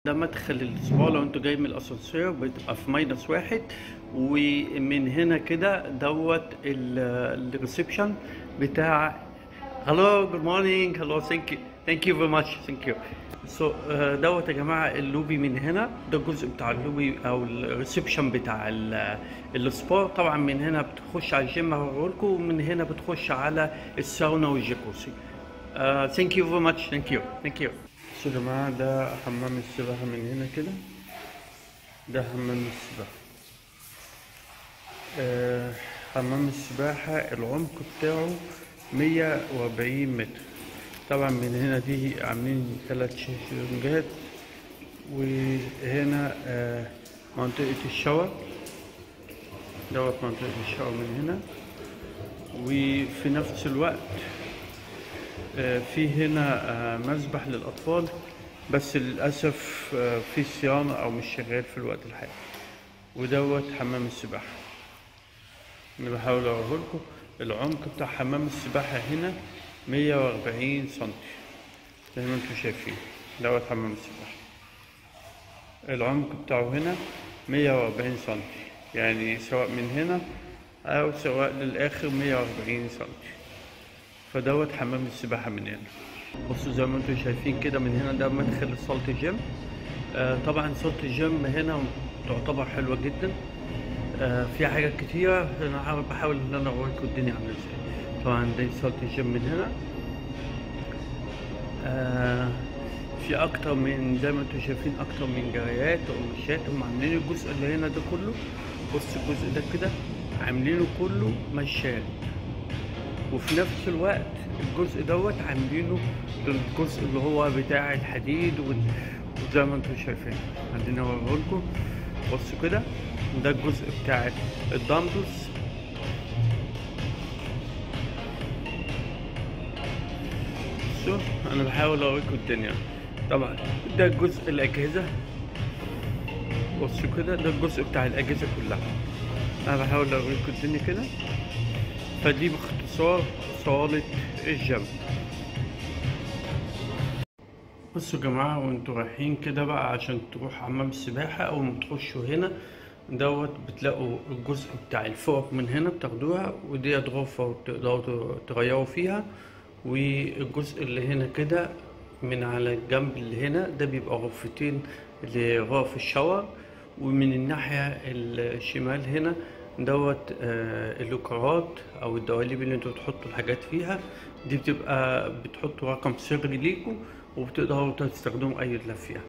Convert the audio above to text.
ده مدخل الاسبوع لو انتوا جاي من الاسانسير بتبقى في -1، ومن هنا كده دوت الريسبشن بتاع. هلو جود مورنينج، هلو ثانك يو فيري ماتش، ثانك يو. سو دوت يا جماعه اللوبي من هنا، ده الجزء بتاع اللوبي او الريسبشن بتاع السبا. طبعا من هنا بتخش على الجيم هوريلكم، ومن هنا بتخش على الساونا والجاكوزي. ثانك يو فيري ماتش، ثانك يو. بصوا يا جماعة، ده حمام السباحة من هنا كده، ده حمام السباحة. حمام السباحة العمق بتاعه 140 متر. طبعا من هنا دي عاملين 3 شезлونجات، وهنا منطقة الشاور، دوت منطقة الشاور من هنا. وفي نفس الوقت في هنا مسبح للأطفال، بس للأسف في صيانة أو مش شغال في الوقت الحالي. ودوت حمام السباحة، أنا بحاول أوريهولكوا. العمق بتاع حمام السباحة هنا 140 سنتي زي ما انتوا شايفين. دوت حمام السباحة العمق بتاعه هنا 140 سنتي، يعني سواء من هنا أو سواء للآخر 140 سنتي. فدوت حمام السباحة من هنا. بصوا زي ما انتم شايفين كده، من هنا ده مدخل الصالة الجيم. طبعا صالة الجيم هنا تعتبر حلوة جدا، فيها حاجات كتيرة. انا بحاول ان انا اوريكم الدنيا عاملة ازاي. طبعا دي صالة الجيم من هنا. في اكتر من، زي ما انتم شايفين، اكتر من جرايات ومشات. هم عاملين الجزء اللي هنا ده كله، بص الجزء ده كده عاملينه كله مشات، وفي نفس الوقت الجزء دوت عاملينه الجزء اللي هو بتاع الحديد وزي ما انتم شايفين. عندنا اوريهولكم، بصوا كده، ده الجزء بتاع الدمبلز. بصوا انا بحاول اوريكم الدنيا. طبعا ده الجزء الاجهزه، بصوا كده، ده الجزء بتاع الاجهزه كلها. انا بحاول اوريكم الدنيا كده. فدي باختصار صالة الجيم. بصوا يا جماعة، وانتوا رايحين كده بقى عشان تروحوا حمام السباحة، أول ما تخشوا هنا دوت بتلاقوا الجزء بتاع الفوق من هنا بتاخدوها، ودي غرفة وتقدروا تغيروا فيها. والجزء اللي هنا كده من على الجنب اللي هنا ده بيبقى غرفتين لغرف الشاور. ومن الناحية الشمال هنا دوت اللوكرات او الدواليب اللي انتوا بتحطوا الحاجات فيها. دي بتبقى بتحطوا رقم سري ليكم، وبتقدروا تستخدموا اي دولاب فيها.